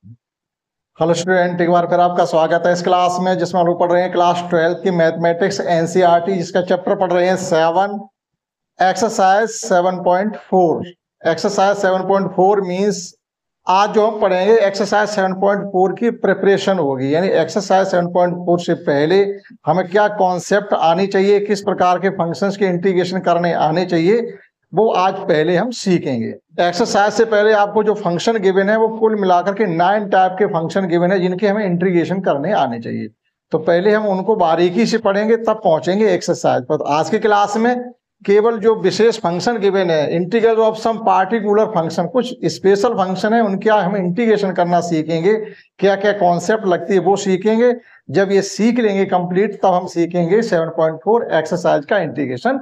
Hello student, एक बार फिर आपका स्वागत है इस क्लास में जिसमें हम लोग पढ़ रहे हैं क्लास 12 की मैथमेटिक्स एनसीईआरटी, जिसका चैप्टर पढ़ रहे हैं 7 एक्सरसाइज 7.4। एक्सरसाइज 7.4 मींस आज जो हम पढ़ेंगे एक्सरसाइज 7.4 की प्रिपरेशन होगी। यानी एक्सरसाइज 7.4 से पहले हमें क्या कॉन्सेप्ट आनी चाहिए, किस प्रकार के फंक्शंस के इंटीग्रेशन करने आने चाहिए, वो आज पहले हम सीखेंगे। एक्सरसाइज से पहले आपको जो फंक्शन गिवन है वो कुल मिलाकर के 9 टाइप के फंक्शन गिवन है जिनके हमें इंटीग्रेशन करने आने चाहिए। तो पहले हम उनको बारीकी से पढ़ेंगे, तब पहुंचेंगे एक्सरसाइज पर। तो आज की क्लास में केवल जो विशेष फंक्शन गिवन है, integral of some particular function, कुछ स्पेशल फंक्शन है, उनके हम इंटीग्रेशन करना सीखेंगे। क्या क्या कॉन्सेप्ट लगती है वो सीखेंगे। जब ये सीख लेंगे कंप्लीट, तब हम सीखेंगे 7.4 एक्सरसाइज का इंटीग्रेशन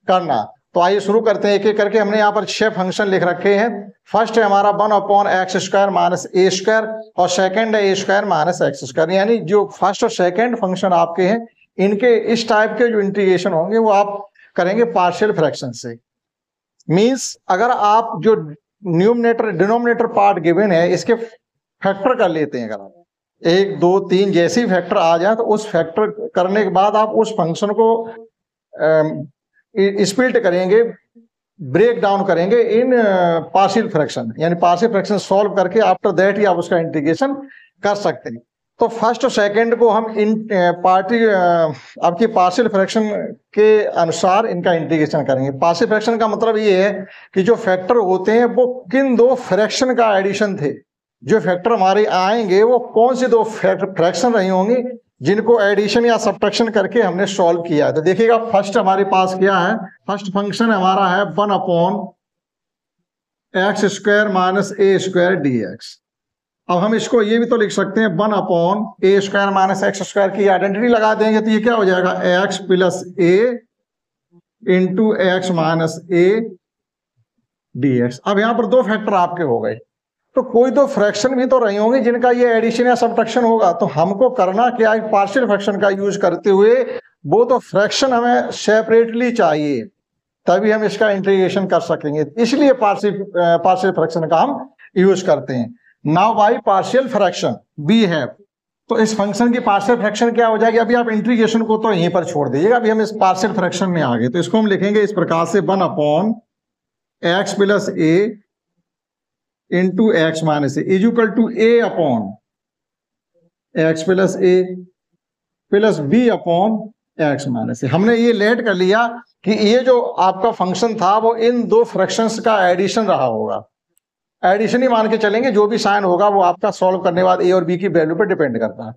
करना। तो आइए शुरू करते हैं एक एक करके। हमने यहाँ पर 6 फंक्शन लिख रखे हैं। फर्स्ट है हमारा 1/x² माइनस ए स्क्वायर, और सेकंड है a² माइनस x²। यानी जो फर्स्ट और सेकंड फंक्शन आपके हैं, इनके इस टाइप के जो इंटीग्रेशन होंगे वो आप करेंगे पार्शियल फ्रैक्शन से। मींस अगर आप जो न्यूमरेटर डिनोमिनेटर पार्ट गिवन है इसके फैक्टर कर लेते हैं, अगर आप 1 2 3 जैसे ही फैक्टर आ जाए, तो उस फैक्टर करने के बाद आप उस फंक्शन को स्प्लिट करेंगे, ब्रेक डाउन करेंगे इन पार्शियल फ्रैक्शन। यानी पार्शियल फ्रैक्शन सॉल्व करके आफ्टर दैट ही आप उसका इंटीग्रेशन कर सकते हैं। तो फर्स्ट और सेकंड को हम इन आपकी पार्शियल फ्रैक्शन के अनुसार इनका इंटीग्रेशन करेंगे। पार्शियल फ्रैक्शन का मतलब ये है कि जो फैक्टर होते हैं वो किन दो फ्रैक्शन का एडिशन थे। जो फैक्टर हमारे आएंगे वो कौन से दो फ्रैक्शन रही होंगी जिनको एडिशन या सब्ट्रैक्शन करके हमने सॉल्व किया है। तो देखिएगा फर्स्ट हमारे पास क्या है। फर्स्ट फंक्शन हमारा है 1/x² माइनस a² dx। अब हम इसको ये भी तो लिख सकते हैं 1/a² माइनस x² की आइडेंटिटी लगा देंगे, तो ये क्या हो जाएगा x plus a into x minus a dx। अब यहां पर दो फैक्टर आपके हो गए, तो कोई तो फ्रैक्शन भी तो रही होंगी जिनका ये एडिशन या सब्ट्रैक्शन होगा। तो हमको करना क्या है, पार्शियल फ्रैक्शन का यूज करते हुए वो तो फ्रैक्शन हमें सेपरेटली चाहिए, तभी हम इसका इंटीग्रेशन कर सकेंगे। इसलिए पार्शियल फ्रैक्शन का हम यूज करते हैं। Now by partial fraction we have, तो इस फंक्शन की पार्शियल फ्रैक्शन क्या हो जाएगी। अभी आप इंटीग्रेशन को तो यहीं पर छोड़ दीजिएगा, अभी हम इस पार्शियल फ्रैक्शन में आ गए। तो इसको हम लिखेंगे इस प्रकार से 1/x plus a into x minus a is equal to a upon x plus a plus b upon x minus a. हमने ये लेट कर लिया कि ये जो आपका फंक्शन था वो इन दो फ्रैक्शंस का एडिशन रहा होगा। एडिशन ही मान के चलेंगे, जो भी साइन होगा वो आपका सॉल्व करने के बाद a और b की वैल्यू पर डिपेंड करता है।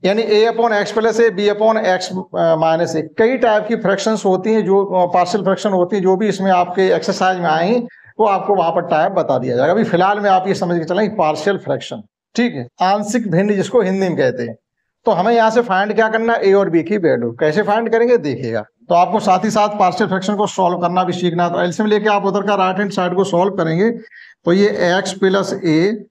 यानी a upon x plus a, b upon x minus a. कई टाइप की फ्रैक्शंस होती हैं, जो पार्शियल फ्रैक्शन होती है, जो भी इसमें आपके एक्सरसाइज में आई वो आपको वहां पर टाइप बता दिया जाएगा। अभी फिलहाल में आप ये समझ के चलें पार्शियल फ्रैक्शन, ठीक है, आंशिक भिन्न जिसको हिंदी में कहते हैं। तो हमें यहाँ से फाइंड क्या करना है, ए और बी की वैल्यू। कैसे फाइंड करेंगे देखिएगा। तो आपको साथ ही साथ पार्शियल फ्रैक्शन को सॉल्व करना भी सीखना है। तो एलसीएम लेके आप उधर का राइट हैंड साइड को सॉल्व करेंगे, तो ये x plus a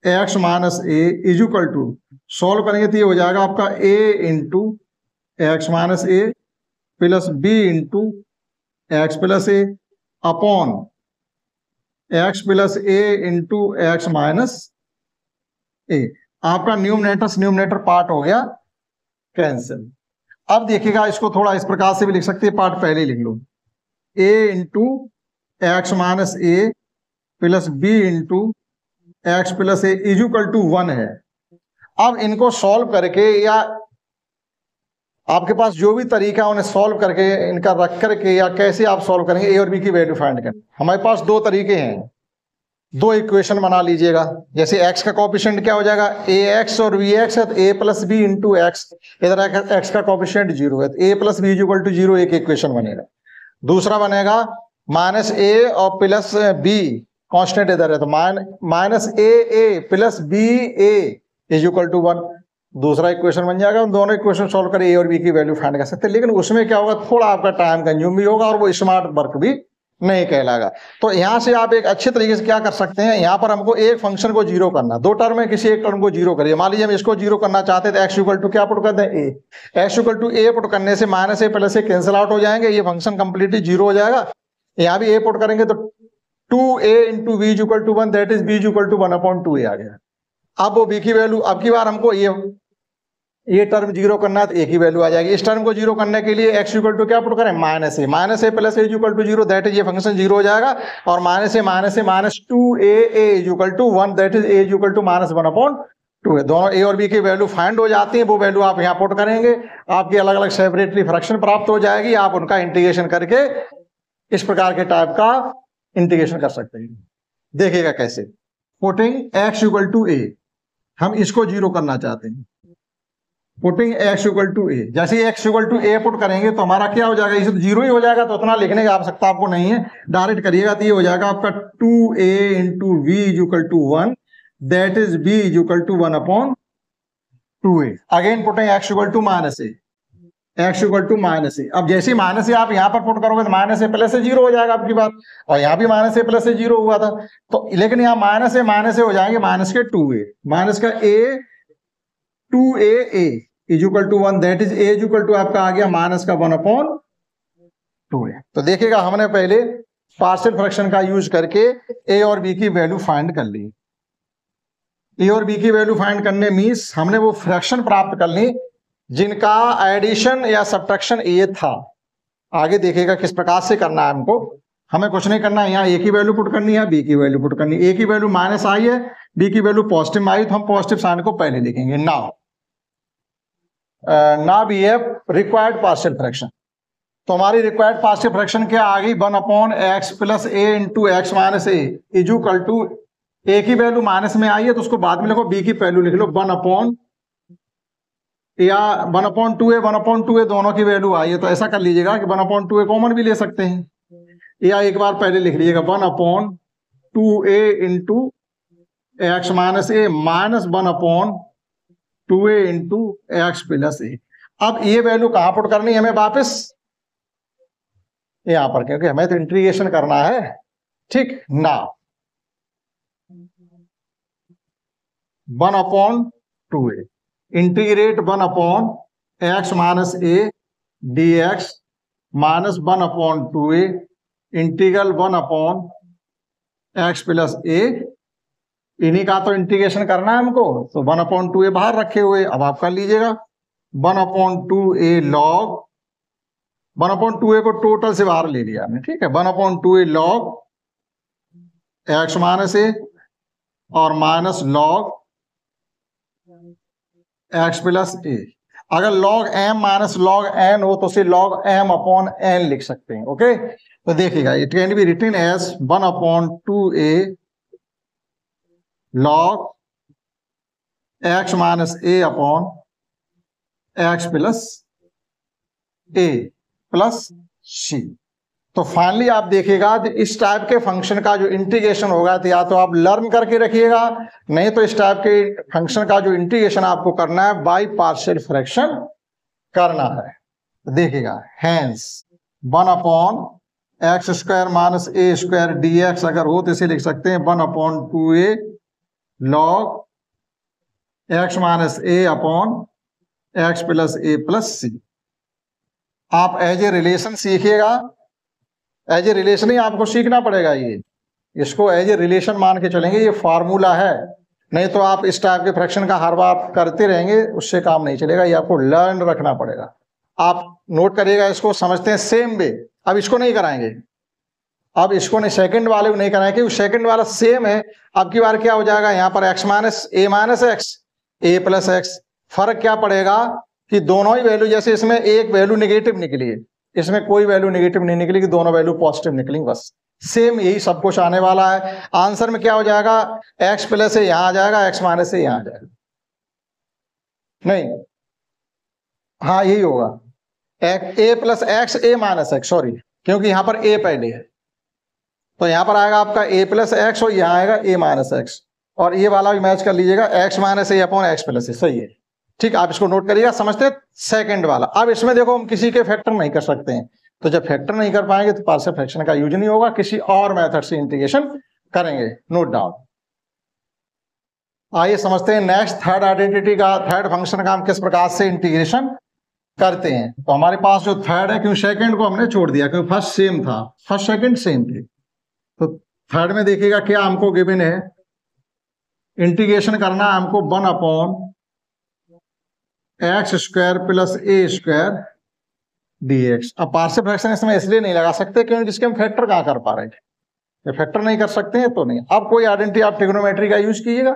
x minus a is equal to, solve करेंगे तो ये हो जाएगा आपका a into x minus a plus b into x plus a upon x plus a into x minus a. आपका न्यूमरेटर पार्ट हो गया cancel. अब देखिएगा इसको थोड़ा इस प्रकार से भी लिख सकते हैं, पार्ट पहले लिख लो, a into x minus a plus b into x plus a is equal to 1 है। अब इनको सॉल्व करके, या आपके पास जो भी तरीका उन्हें सॉल्व करके इनका रख करके, या कैसे आप सॉल्व करेंगे ए और बी की वैल्यू फाइंड करें। हमारे पास दो तरीके हैं, दो इक्वेशन बना लीजिएगा। जैसे x का कोएफिशिएंट क्या हो जाएगा, ax और bx है, तो a plus b into x. इधर x का कोएफिशिएंट 0 है, तो a plus b equal to 0 एक इक्वेशन बनेगा। दूसरा बनेगा माइनस a और प्लस b, कांस्टेंट इधर है, तो minus a plus b a is equal to 1। दूसरा इक्वेशन बन जाएगा। दोनों इक्वेशन सॉल्व करें, ए और बी की वैल्यू फाइंड कर सकते हैं, लेकिन उसमें क्या होगा, थोड़ा आपका टाइम कंज्यूम भी होगा और वो स्मार्ट वर्क भी नहीं कहलाएगा। तो यहाँ से आप एक अच्छे तरीके से क्या कर सकते हैं, यहाँ पर हमको एक फंक्शन को जीरो करना, दो टर्म है, किसी एक टर्म को जीरो करिए। मान लीजिए हम इसको जीरो करना चाहते हैं, तो एक्स इक्वल टू क्या पुट कर दें, a. X equal to a put करने से minus a plus a cancel out हो जाएंगे, ये फंक्शन कंप्लीटली जीरो हो जाएगा। यहाँ भी ए पुट करेंगे तो 2a into v equal to 1 that is b equal to 1/2a आ गया। अब वो b की वैल्यू, अब की बार हमको ये टर्म जीरो करना है तो a की वैल्यू आ जाएगी। इस टर्म को जीरो करने के लिए x इक्वल टू क्या पुट करें, -a plus a equal to 0 that is ये फंक्शन जीरो हो जाएगा। और -2a equal to 1 that is a equal to -1/2 है। दोनों a और b की वैल्यू फाइंड हो जाती है, वो वैल्यू आप यहाँ पुट करेंगे, आपकी अलग अलग सेपरेटली फ्रैक्शन प्राप्त हो जाएगी। आप उनका इंटीग्रेशन करके इस प्रकार के टाइप का इंटीग्रेशन कर सकते हैं। देखिएगा कैसे, putting x equal to a, हम इसको जीरो करना चाहते हैं। Putting x equal to a, जैसे x equal to a put करेंगे तो हमारा क्या हो जाएगा, इसे तो जीरो ही हो जाएगा, तो उतना लिखने की आवश्यकता आपको नहीं है, डायरेक्ट करिएगा तो ये हो जाएगा आपका 2a into v equal to 1 that is b equal to 1/2a। Again putting x equal to x equal to -a। अब जैसे माइनस से आप यहाँ पर पुट करोगे तो -a प्लस से जीरो हो जाएगा आपकी बात, और यहाँ भी -a प्लस से जीरो हुआ था, तो लेकिन यहाँ माइनस से हो जाएंगे माइनस के 2a, माइनस का a 2a is equal to 1 that is a equal to आपका आ गया माइनस का 1/2a। तो देखिएगा हमने पहले पार्शियल फ्रैक्शन का यूज करके a और b की वैल्यू फाइंड कर ली। a और b की वैल्यू फाइंड करने मीन्स हमने वो फ्रैक्शन प्राप्त कर ली जिनका एडिशन या सब्ट्रैक्शन a था। आगे देखिएगा किस प्रकार से करना है हमको, हमें कुछ नहीं करना है, यहाँ a की वैल्यू पुट करनी है, b की वैल्यू पुट करनी है। a की वैल्यू माइनस आई है, b की वैल्यू पॉजिटिव आई, तो हम पॉजिटिव साइन को पहले लिखेंगे। Now we have required partial fraction, तो हमारी रिक्वायर्ड पार्शियल फ्रैक्शन क्या आ गई, 1/x plus a into x minus a is equal to, a की वैल्यू माइनस में आई है तो उसको बाद में लिखो, b की वैल्यू लिख लो 1/2a दोनों की वैल्यू आई है, तो ऐसा कर लीजिएगा कि 1/2a कॉमन भी ले सकते हैं, या एक बार पहले लिख लीजिएगा 1/2a into x minus a minus 1/2a into x plus a। अब ये वैल्यू कहां पुट करनी है हमें, वापस यहां पर, क्योंकि हमें तो इंटीग्रेशन करना है। ठीक ना, 1/2a integrate 1/x minus a dx minus 1/2a integral 1/x plus a, इन्हीं का तो इंटीग्रेशन करना है हमको, तो 1/2a बाहर रखे हुए, अब आप कर लीजिएगा 1/2a लॉग, 1/2a को टोटल से बाहर ले लिया हमने, ठीक है, 1/2a log x minus a और minus log x plus a। अगर log m minus log n हो तो उसे log m अपॉन n लिख सकते हैं। ओके, तो देखिएगा it can be written as 1/2a log x minus a upon x plus a plus c। तो फाइनली आप देखिएगा इस टाइप के फंक्शन का जो इंटीग्रेशन होगा तो या तो आप लर्न करके रखिएगा, नहीं तो इस टाइप के फंक्शन का जो इंटीग्रेशन आपको करना है बाय पार्शियल फ्रैक्शन करना है। तो देखिएगा hence 1/x² minus a² dx अगर हो तो इसे लिख सकते हैं 1/2a log x minus a upon x plus a plus c। आप एज ए रिलेशन सीखिएगा, एज ए रिलेशन ही आपको सीखना पड़ेगा, ये इसको एज ए रिलेशन मान के चलेंगे, ये फार्मूला है, नहीं तो आप इस टाइप के फ्रैक्शन का हर बार करते रहेंगे उससे काम नहीं चलेगा, ये आपको लर्न रखना पड़ेगा। आप नोट करिएगा, इसको समझते हैं सेम वे। अब इसको नहीं कराएंगे, अब इसको नहीं, सेकंड वाले को नहीं कराएंगे क्योंकि सेकंड वाला सेम है। अब की बार क्या हो जाएगा, यहाँ पर x minus x a plus x, फर्क क्या पड़ेगा कि दोनों ही वैल्यू, जैसे इसमें एक वैल्यू नेगेटिव निकली है, इसमें कोई वैल्यू नेगेटिव नहीं निकली, दोनों वैल्यू पॉजिटिव निकली, बस सेम यही सब कुछ आने वाला है। आंसर में क्या हो जाएगा, x प्लस a यहां आ जाएगा, x माइनस से यहां आ जाएगा, नहीं हाँ यही होगा, a plus x a minus x, sorry क्योंकि यहां पर a पहले है, तो यहां पर आएगा आपका a प्लस x और यहां आएगा a माइनस x, और ये वाला भी मैच कर लीजिएगा, x minus a upon x plus a, सही है। ठीक, आप इसको नोट करिएगा, समझते सेकंड वाला। अब इसमें देखो हम किसी के फैक्टर नहीं कर सकते हैं, तो जब फैक्टर नहीं कर पाएंगे तो पार्शियल फ्रैक्शन का यूज नहीं होगा, किसी और मेथड से इंटीग्रेशन करेंगे, नोट डाउन। आइए समझते हैं नेक्स्ट थर्ड आइडेंटिटी का, थर्ड फंक्शन का हम किस प्रकार से इंटीग्रेशन करते हैं। तो हमारे पास जो थर्ड है, क्योंकि सेकंड को हमने छोड़ दिया क्योंकि फर्स्ट सेम था, फर्स्ट सेकंड सेम थे, तो थर्ड में देखिएगा क्या हमको गिवन है, इंटीग्रेशन करना है हमको 1 अपॉन एक्स स्क्वायर प्लस ए स्क्वायर dx। अब पार्शियल फ्रैक्शन इसमें इसलिए नहीं लगा सकते क्योंकि जिसके हम फैक्टर कहाँ कर पा रहे हैं, फैक्टर नहीं कर सकते हैं तो नहीं। अब कोई आइडेंटिटी आप ट्रिग्नोमेट्री का यूज कीजिएगा।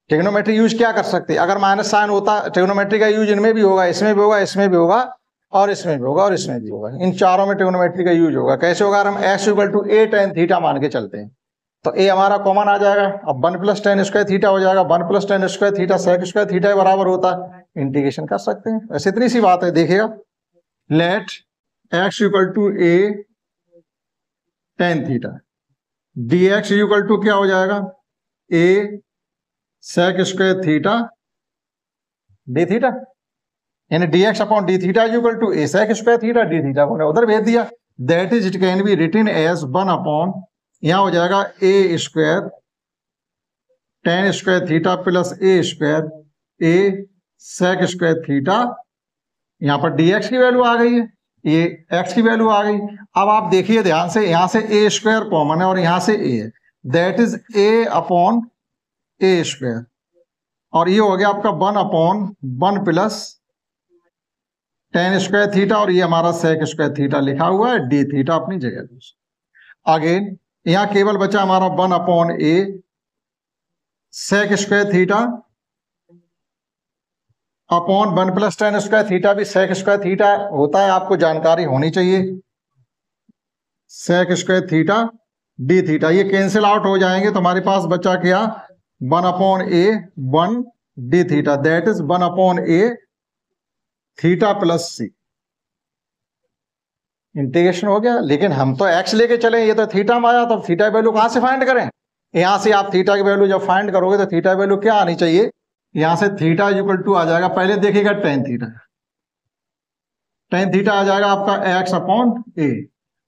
ट्रिग्नोमेट्री यूज क्या कर सकते हैं, अगर माइनस साइन होता, ट्रिग्नोमेट्री का यूज इनमें भी होगा, इसमें भी होगा, इसमें भी होगा, और इसमें भी होगा, और इसमें भी होगा। इन चारों में ट्रिग्नोमेट्री का यूज होगा। कैसे होगा, अगर हम x equal to a tan theta मान के चलते हैं तो a हमारा कॉमन आ जाएगा। अब 1 प्लस tan स्क्वायर थीटा हो जाएगा। 1 plus tan square theta sec square theta के बराबर होता है। इंटीग्रेशन कर सकते हैं। वैसे इतनी सी बात है। देखिएगा, let x equal to a tan theta dx equal to क्या हो जाएगा, a sec square theta d theta, यानी dx upon d theta equal to a sec square theta d theta को उधर भेज दिया। That is it can be written as 1 upon, यहां हो जाएगा a square tan square theta plus a square a sec square theta. यहां पर dx की वैल्यू आ गई है, ये x की वैल्यू आ गई। अब आप देखिए ध्यान से, यहां से a स्क्वायर कॉमन है और यहां से a है, that is a upon a square, और ये हो गया आपका 1 upon 1 plus tan square theta, और ये हमारा sec स्क्वायर थीटा लिखा हुआ है, d थीटा अपनी जगह। अगेन यहां केवल बचा हमारा 1 upon a sec square theta upon 1 plus tan square theta, भी sec स्क्वायर थीटा होता है, आपको जानकारी होनी चाहिए। sec square theta d theta, ये कैंसिल आउट हो जाएंगे तो हमारे पास बचा क्या, 1 upon a 1 d theta, that is 1 upon a theta plus c। Integration हो गया। लेकिन हम तो x लेके चले, ये तो थीटा में आया, तो थीटा वैल्यू कहां से फाइंड करें। यहां से आप थीटा की वैल्यू जब फाइंड करोगे तो थीटा वैल्यू क्या आनी चाहिए, यहां से थीटा इक्वल टू आ जाएगा, पहले देखिएगा tan थीटा, tan थीटा आ जाएगा आपका x अपॉन a,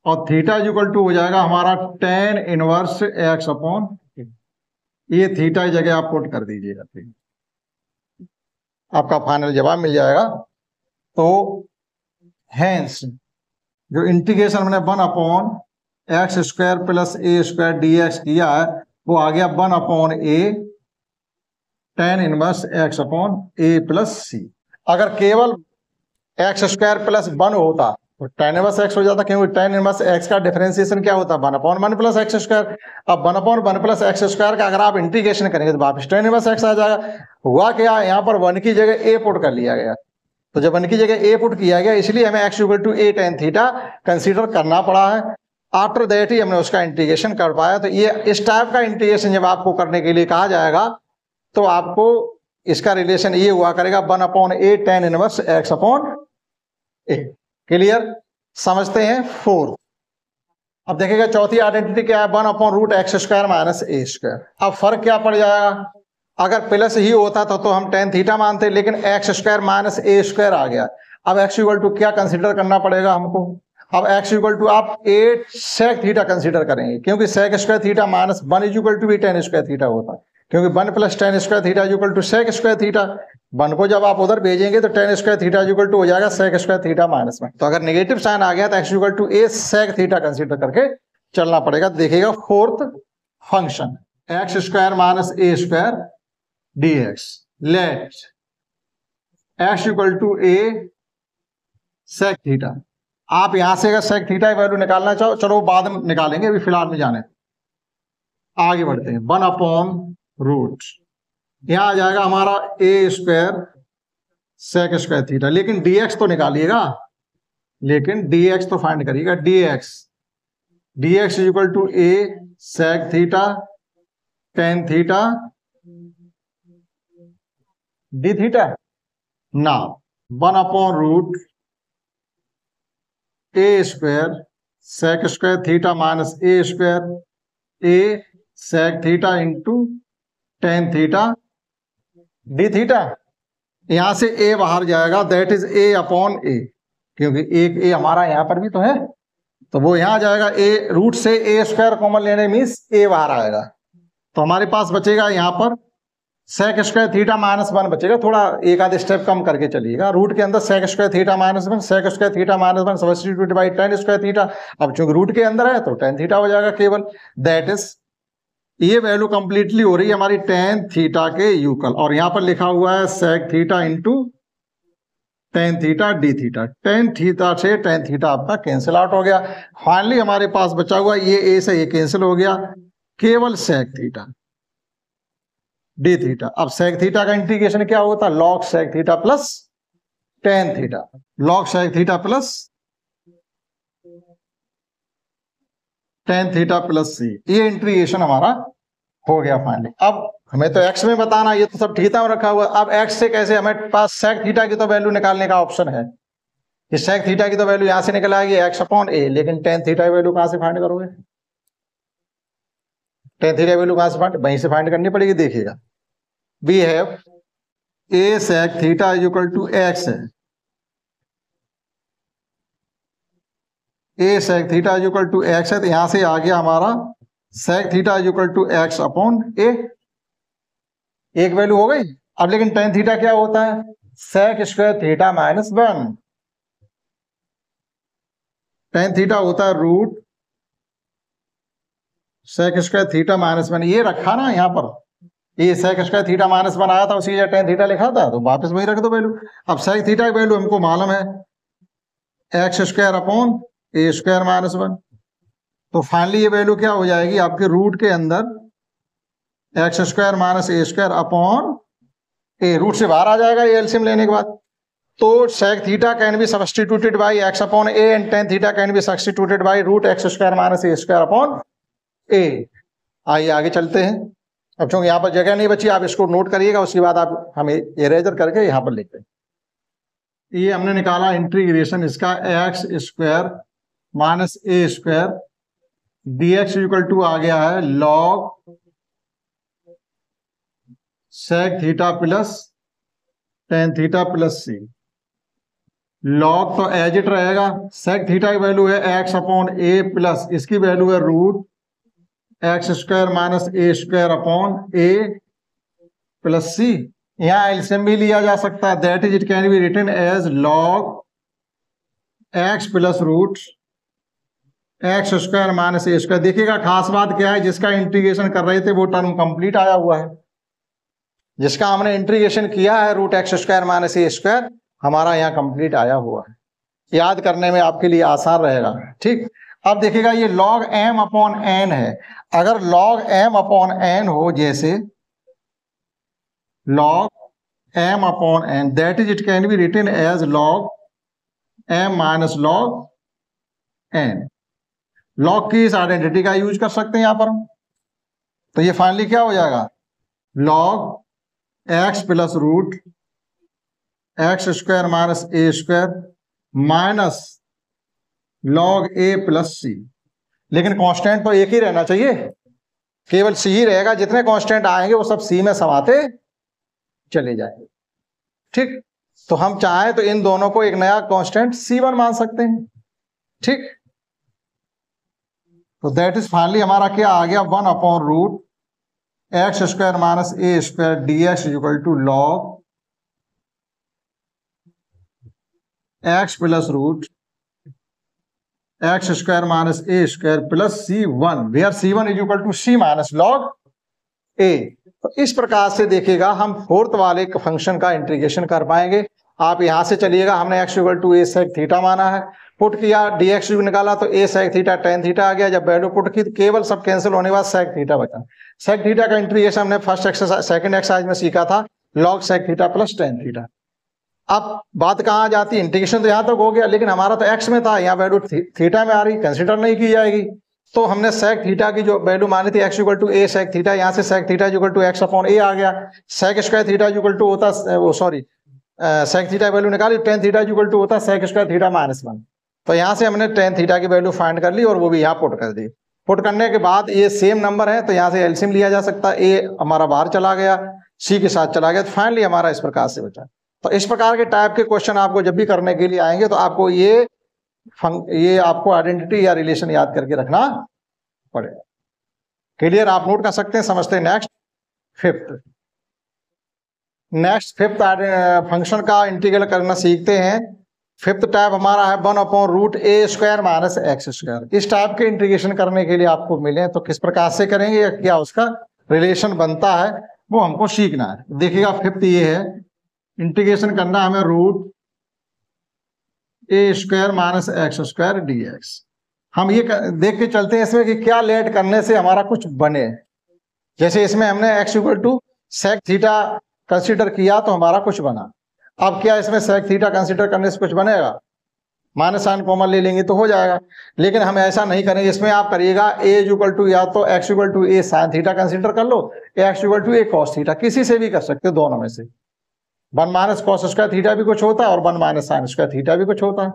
और थीटा इक्वल टू हो जाएगा हमारा tan inverse x upon a। ये थीटा की जगह आप पुट कर दीजिएगा, आपका फाइनल जवाब मिल जाएगा। तो हेंस जो इंटीग्रेशन हमने 1 अपॉन एक्स स्क्वायर प्लस ए स्क्वायर dx किया है, वो आ गया 1 upon a tan inverse x upon a plus c। अगर केवल एक्स स्क्वायर प्लस 1 होता तो tan इनवर्स x हो जाता, क्योंकि tan इनवर्स x का डिफरेंशिएशन क्या होता है, 1 अपॉन 1 प्लस एक्स स्क्वायर। अब 1 अपॉन 1 प्लस एक्स स्क्वायर का अगर आप इंटीग्रेशन करेंगे तो वापस tan इनवर्स x आ जाएगा। हुआ क्या, यहाँ पर 1 की जगह a पुट कर लिया गया, तो जब 1 की जगह a पुट किया गया, इसलिए हमें x equal to a tan theta consider करना पड़ा है। आफ्टर दैट ही हमने उसका इंटीग्रेशन कर पाया। तो ये इस टाइप का इंटीग्रेशन जब आपको करने के लिए कहा जाएगा तो आपको इसका रिलेशन ये हुआ करेगा 1 upon a tan inverse x upon a। Clear, समझते हैं। 4 अब देखिएगा चौथी आइडेंटिटी क्या है, 1 upon root x square minus a square. अब फर्क क्या पड़ जाएगा, अगर प्लस ही होता तो हम tan थीटा मानते, लेकिन x square minus a square आ गया। अब x इक्वल टू क्या कंसीडर करना पड़ेगा हमको, अब x इक्वल टू आप 8 sec थीटा कंसीडर करेंगे, क्योंकि sec square theta minus 1 equal to भी tan स्क्वायर थीटा होता है, क्योंकि 1 plus tan square theta equal to sec square theta. 1 को जब आप उधर भेजेंगे तो tan square theta equal to हो जाएगा sec स्क्वायर थीटा माइनस 1। तो अगर नेगेटिव साइन आ गया तो x equal to a sec theta consider करके चलना पड़ेगा। देखिएगा 4th function x square minus a square dx, let x equal to a sec theta. आप यहां से अगर sec थीटा की वैल्यू निकालना चाहो, चलो बाद में निकालेंगे, अभी फिलहाल में जाने आगे बढ़ते हैं। 1 अपॉन रूट, यहां आ जाएगा हमारा a square sec square theta, लेकिन dx तो निकालिएगा, लेकिन dx तो फाइंड करिएगा। dx equal to a sec theta tan theta d theta. Now 1 upon root a square sec square theta minus a square a sec theta into tan theta d theta. यहां से a बाहर जाएगा, that is a upon a, क्योंकि एक a हमारा यहां पर भी तो है, तो वो यहां जाएगा। a रूट से a स्क्वायर कॉमन लेने मीन्स a बाहर आएगा, तो हमारे पास बचेगा यहां पर सेक स्क्वायर थीटा माइनस 1 बचेगा, थोड़ा एक आध स्टेप कम करके चलिएगा। रूट के अंदर sec square theta minus 1, sec square theta minus 1 substitute by tan square theta. अब चूंकि रूट के अंदर है तो टेन थीटा हो जाएगा केवल। दैट इज, ये वैल्यू कंप्लीटली हो रही है हमारी टेन थीटा के यूकल, और यहां पर लिखा हुआ है sec theta into tan theta d theta. Tan theta से टेन थीटा आपका कैंसिल आउट हो गया। फाइनली हमारे पास बचा हुआ ये ए से ये कैंसिल हो गया, केवल सेक थीटा डी थीटा। अब सेक थीटा का इंटीग्रेशन क्या होता है, log sec theta plus tan theta, log sec theta plus tan theta plus c, ये इंटीग्रेशन हमारा हो गया फाइनली। अब हमें तो एक्स में बताना, ये तो सब थीटा में रखा हुआ। अब एक्स से कैसे, हमें पास सेक थीटा की तो वैल्यू निकालने का ऑप्शन है कि सेक थीटा की तो वैल्यू यहां से निकल आएगी एक्स अपॉन ए, लेकिन टेन थीटा की वैल्यू कहां से फाइंड करोगे, टेन थीटा की वैल्यू कहां से फाइंड, वहीं से फाइंड करनी पड़ेगी। देखिएगा, we have a sec theta is equal to x है, a sec theta is equal to x है, तो यहां से आ गया हमारा sec theta is equal to x upon a, एक वैल्यू हो गई। अब लेकिन टेन थीटा क्या होता है, sec square theta minus 1, tan theta होता है root sec square theta minus 1, ये रखा ना यहाँ पर, ये सेक स्क्वायर थीटा माइनस 1 आया था, उसी जगह टेन थीटा लिखा था, तो वापस वही रख दो वैल्यू। अब सेक थीटा की वैल्यू हमको मालूम है x square upon a square minus 1, तो फाइनली ये वैल्यू क्या हो जाएगी आपके रूट के अंदर x square minus a square upon A, root से बाहर आ जाएगा ये एलसीएम लेने के बाद। तो sec theta can be substituted by x upon a and tan theta can be substituted by root x square minus a square upon a. आइए आगे चलते हैं। अब चूंकि यहाँ पर जगह नहीं बची, आप इसको नोट करिएगा, उसके बाद आप हमें इरेजर करके यहाँ पर लिखते हैं। ये हमने निकाला इंटीग्रेशन इसका, x square minus a square d x equal to आ गया है log sec theta plus tan theta plus c. Log तो एज इट रहेगा, सेक थीटा की वैल्यू है एक्स अपॉन ए प्लस इसकी वैल्यू है root x square minus a square upon a plus c. यहां एलसीएम भी लिया जा सकता है, that is it can be written as log x plus root x square minus a square. देखिएगा खास बात क्या है, जिसका इंटीग्रेशन कर रहे थे वो टर्म कंप्लीट आया हुआ है, जिसका हमने इंटीग्रेशन किया है root x square minus a square हमारा यहाँ कंप्लीट आया हुआ है, याद करने में आपके लिए आसान रहेगा। ठीक, अब देखिएगा ये लॉग एम अपॉन एन है, अगर लॉग एम अपॉन एन हो, जैसे log m upon n, that is it can be written as log m minus log n. Log की इस आइडेंटिटी का यूज कर सकते हैं यहां पर, तो ये फाइनली क्या हो जाएगा, log x plus root x square minus a square minus log a plus c. लेकिन कांस्टेंट तो एक ही रहना चाहिए, केवल सी ही रहेगा, जितने कांस्टेंट आएंगे वो सब सी में समाते चले जाएंगे। ठीक, तो हम चाहें तो इन दोनों को एक नया कांस्टेंट C1 मान सकते हैं। ठीक, तो दैट इज फाइनली हमारा क्या आ गया, 1 upon root x square minus a square d x equal to log x plus root x square minus a square plus C1, where C1 is equal to c minus log a. तो इस प्रकार से देखिएगा हम fourth वाले function का integration कर पाएंगे। आप यहां से चलिएगा, हमने x equal to a sec theta माना है, पुट किया, डी एक्स निकाला तो a sec theta tan theta आ गया। जब वैल्यू पुट की तो केवल सब कैंसिल होने के बाद सेक थीटा बचा। सेक थीटा का इंटीग्रेशन हमने फर्स्ट एक्सरसाइज सेकंड एक्सरसाइज में सीखा था, log sec theta plus tan theta. अब बात कहाँ आ जाती है, इंटीग्रेशन तो यहां तक हो गया, लेकिन हमारा तो एक्स में था, यहाँ वैल्यू थीटा में आ रही, कंसिडर नहीं की जाएगी। तो हमने सेक थीटा की जो वैल्यू मानी थी x equal to a sec theta, यहाँ से sec theta equal to x upon a आ गया। Sec square theta equal to होता सेक थीटा वैल्यू निकाली, टेन थीटा इक्वल टू होता सेक स्क्वायर थीटा माइनस 1। तो यहाँ से हमने टेन थीटा की वैल्यू फाइंड कर ली और वो भी यहाँ पुट कर दी। पुट करने के बाद ये सेम नंबर है तो यहाँ से एलसीएम लिया जा सकता है, ए हमारा बाहर चला गया, सी के साथ चला गया, तो फाइनली हमारा इस प्रकार से बचा। तो इस प्रकार के टाइप के क्वेश्चन आपको जब भी करने के लिए आएंगे तो आपको ये आपको आइडेंटिटी या रिलेशन याद करके रखना पड़ेगा। क्लियर, आप नोट कर सकते हैं, समझते हैं। Next fifth, next fifth function का इंटीग्रल करना सीखते हैं। फिफ्थ टाइप हमारा है 1/√a² माइनस x²। इस टाइप के इंटीग्रेशन करने के लिए आपको मिले तो किस प्रकार से करेंगे या क्या उसका रिलेशन बनता है वो हमको सीखना है। देखिएगा फिफ्थ ये है, इंटीग्रेशन करना हमें √a² माइनस x² dx। हम ये देख के चलते हैं इसमें कि क्या लेट करने से हमारा कुछ बने। जैसे इसमें हमने x = sec थीटा कंसीडर किया तो हमारा कुछ बना। अब क्या इसमें sec थीटा कंसीडर करने से कुछ बनेगा? माइनस साइन कॉमन ले लेंगे तो हो जाएगा, लेकिन हम ऐसा नहीं करेंगे। इसमें आप करिएगा a = या तो x = a sin theta consider कर लो या x = a cos थीटा, किसी से भी कर सकते हो, दोनों में से। 1 - cos² थीटा भी कुछ होता है और 1 - sin² थीटा भी कुछ होता है।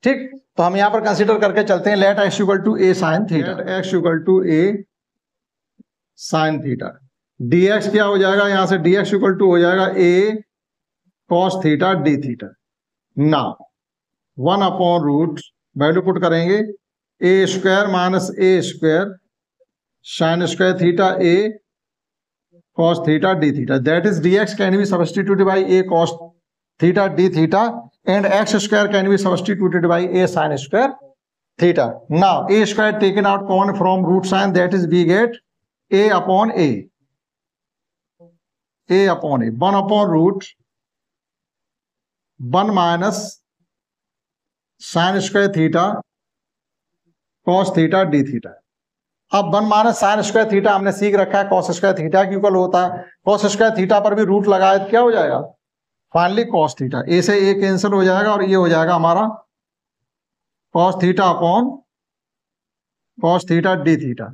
ठीक, तो हम यहाँ पर कंसीडर करके चलते हैं let x = a sin theta, x = a sin theta. dx क्या हो जाएगा? यहाँ से dx = हो जाएगा a cos theta d theta. ना 1/√ वैल्यू पुट करेंगे a² minus a² sin² theta a cos theta d theta. That is dx can be substituted by a cos theta d theta and x² can be substituted by a sin² theta. Now a² taken out common from root sign, that is we get a/a। 1/√ 1 minus sin² theta cos theta d theta. अब 1 minus sin² theta हमने सीख रखा है cos² theta के equal होता है। cos² theta पर भी रूट लगाए तो क्या हो जाएगा? Finally cos theta. a से a कैंसिल हो जाएगा और ये हो जाएगा हमारा cos theta upon cos theta d theta.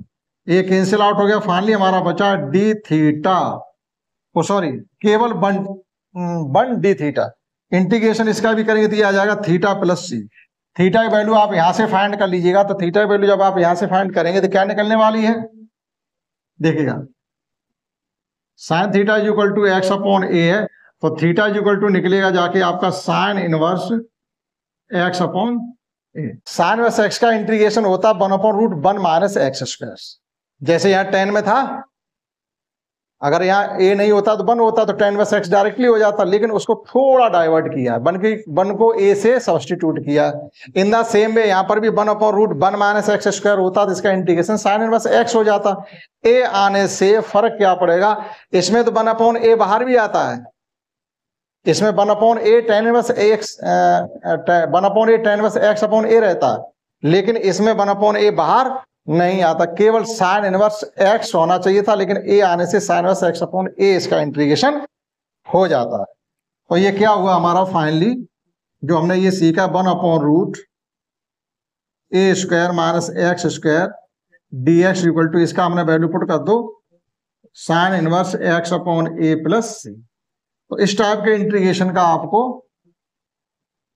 a cancel out हो गया, फाइनली हमारा बचा d थीटा, सॉरी केवल 1 d थीटा। इंटीग्रेशन इसका भी करेंगे तो ये आ जाएगा थीटा प्लस c। थीटा की वैल्यू आप यहां से फाइंड कर लीजिएगा, तो थीटा की वैल्यू जब आप यहां से फाइंड करेंगे तो क्या निकलने वाली है? देखिएगा sin थीटा = x/a है, तो थीटा = निकलेगा जाके आपका sin inverse x/a। sin inverse x का इंटीग्रेशन होता है 1/√1 माइनस x²। जैसे यहाँ 10 में था, अगर यहाँ a नहीं होता तो 1 होता तो tan इनवर्स x डायरेक्टली हो जाता, लेकिन उसको थोड़ा डाइवर्ट किया, 1 को a से सब्स्टिट्यूट किया। इन द सेम वे यहाँ पर भी 1/√1 माइनस x² होता तो इसका इंटीग्रेशन sin इनवर्स x हो जाता। a आने से फर्क क्या पड़ेगा? इसमें तो 1/a बाहर भी आता है, इसमें 1/a tan inverse x 1/a tan inverse x/a रहता है, लेकिन इसमें 1/a बाहर नहीं आता, केवल sin इनवर्स x होना चाहिए था, लेकिन a आने से sin इनवर्स x/a इसका इंटीग्रेशन हो जाता है। तो ये क्या हुआ हमारा फाइनली जो हमने ये सीखा 1/√a² माइनस x² dx = इसका हमने वैल्यू पुट कर दो sin inverse x/a plus c। तो इस टाइप के इंटीग्रेशन का आपको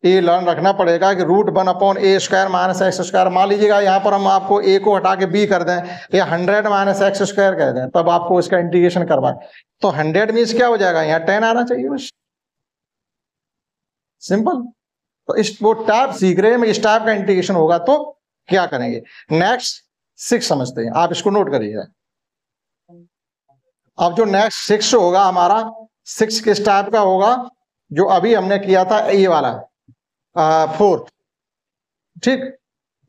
ए लर्न रखना पड़ेगा कि √1/a² माइनस x²। मान लीजिएगा यहाँ पर हम आपको a को हटा के b कर दें या 100 माइनस x² कर दें, तब आपको इसका इंटीग्रेशन करवाएं तो 100 मीन्स क्या हो जाएगा? यहाँ 10 आना चाहिए, बस सिंपल। तो इस वो टाइप सीख रहे हैं, इस टाइप का इंटीग्रेशन होगा तो क्या करेंगे। नेक्स्ट 6 समझते हैं, आप इसको नोट करिएगा। अब जो नेक्स्ट 6 होगा हमारा, 6 किस टाइप का होगा? जो अभी हमने किया था ये वाला 4th, ठीक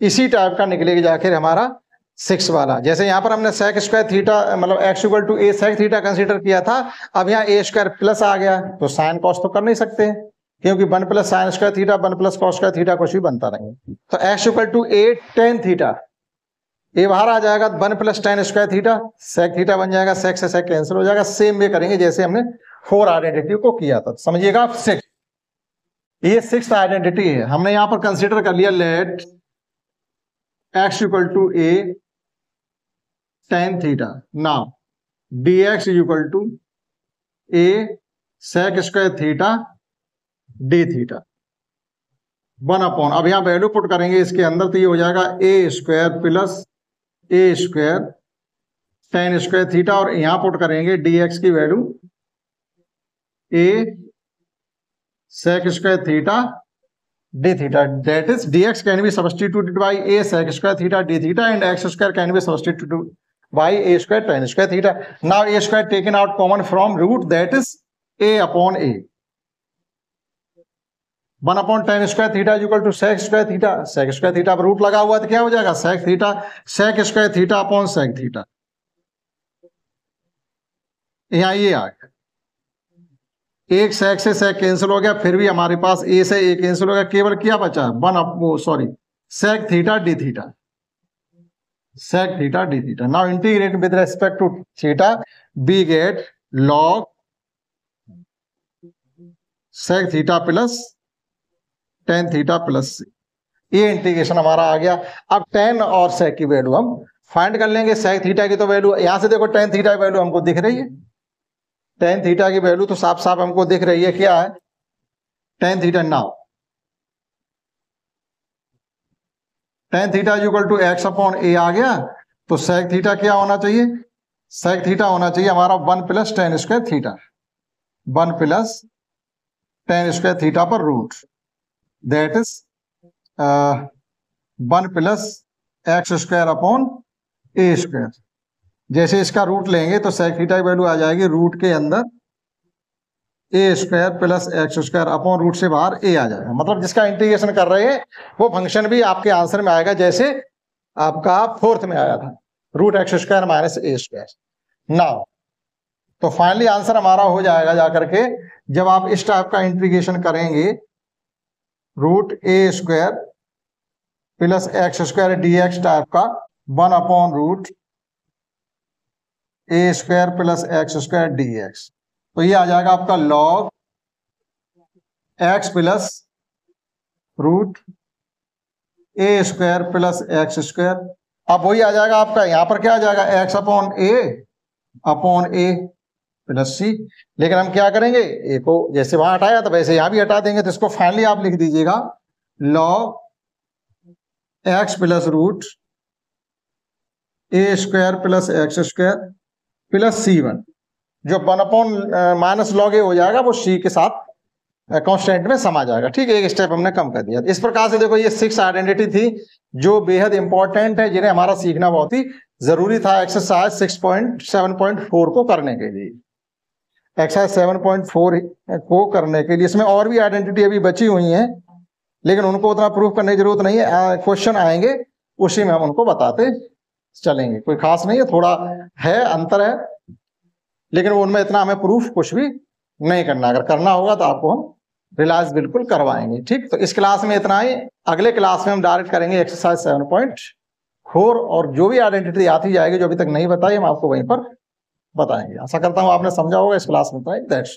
इसी टाइप का निकलेगा जाकर हमारा 6 वाला। जैसे यहाँ पर हमने sec² थीटा मतलब x = a sec theta consider किया था, अब यहाँ a² प्लस आ गया तो sin cos तो कर नहीं सकते हैं, क्योंकि 1 + sin² थीटा 1 + cos² थीटा कुछ भी बनता नहीं। तो x = a tan थीटा, ये बाहर आ जाएगा 1 + tan² थीटा, sec थीटा बन जाएगा, sec से sec कैंसिल हो जाएगा। सेम वे करेंगे जैसे हमने 4 आइडेंटिटी को किया था। समझिएगा 6, ये 6th आइडेंटिटी है। हमने यहां पर कंसीडर कर लिया let x = a tan theta. Now dx = a sec² theta d theta 1/। अब यहां वैल्यू पुट करेंगे इसके अंदर तो ये हो जाएगा a² plus a² tan² theta, और यहां पुट करेंगे dx की value a sec² theta d theta. That is dx can be substituted by a sec² theta d theta and x² can be substituted by a² tan² theta. Now a² taken out common from root, that is a upon a, 1 upon tan square theta is equal to sec square theta. Sec square theta पर root लगा हुआ तो क्या हो जाएगा, sec theta, sec square theta upon sec theta. यहां ये आ गया, एक सेक से सेक कैंसिल हो गया, फिर भी हमारे पास ए से ए कैंसिल हो गया, केवल क्या बचा, sec theta d theta, sec theta d theta. Now integrate with respect to theta, we get log sec theta plus tan theta plus, ये इंटीग्रेशन हमारा आ गया। अब टेन और सेक की वैल्यू हम फाइंड कर लेंगे। सेक थीटा की तो वैल्यू यहां से देखो, टेन थीटा की वैल्यू हमको दिख रही है, टेन थीटा की वैल्यू तो साफ साफ हमको दिख रही है, क्या है tan theta. Now tan theta is equal to x upon a आ गया, तो सेक थीटा क्या होना चाहिए, सेक थीटा होना चाहिए हमारा 1 plus tan square theta, 1 plus tan square theta पर root, that is 1 plus x square upon a square. जैसे इसका रूट लेंगे तो सेक थीटा की वैल्यू आ जाएगी रूट के अंदर a square plus x square upon root से बाहर ए आ जाएगा। मतलब जिसका इंटीग्रेशन कर रहे हैं वो फंक्शन भी आपके आंसर में आएगा, जैसे आपका फोर्थ में आया था, root x square minus a square. Now तो फाइनली आंसर हमारा हो जाएगा जाकर के, जब आप इस टाइप का इंटीग्रेशन करेंगे, root a square plus x square d x type का, 1 upon root a square plus x square d x, तो ये आ जाएगा आपका log x plus root a square plus x square. अब वही आ जाएगा आपका, यहां पर क्या आ जाएगा, x upon a plus c. लेकिन हम क्या करेंगे, ए को जैसे वहां हटाया तो वैसे यहां भी हटा देंगे, तो इसको फाइनली आप लिख दीजिएगा log x plus root a square plus x square plus C1, जो 1 अपॉन माइनस लॉग ए हो जाएगा वो सी के साथ कांस्टेंट में समा जाएगा। ठीक है, एक स्टेप हमने कम कर दिया। इस प्रकार से देखो, ये 6 आइडेंटिटी थी जो बेहद इंपॉर्टेंट है, जिन्हें हमारा सीखना बहुत ही जरूरी था एक्सरसाइज 6.7.4 को करने के लिए। एक्सरसाइज 7.4 को करने के लिए इसमें और भी आइडेंटिटी अभी बची हुई हैं, लेकिन उनको उतना प्रूफ करने की जरूरत नहीं है, क्वेश्चन आएंगे उसी में हम उनको बताते चलेंगे। कोई खास नहीं है, थोड़ा है अंतर है, लेकिन उनमें इतना हमें प्रूफ कुछ भी नहीं करना। अगर करना होगा तो आपको हम रियलाइज बिल्कुल करवाएंगे। ठीक, तो इस क्लास में इतना ही। अगले क्लास में हम डायरेक्ट करेंगे एक्सरसाइज 7.4, और जो भी आइडेंटिटी आती जाएगी जो अभी तक नहीं बताई हम आपको वहीं पर बताएंगे। आशा करता हूं आपने समझा होगा इस क्लास में। दैट्स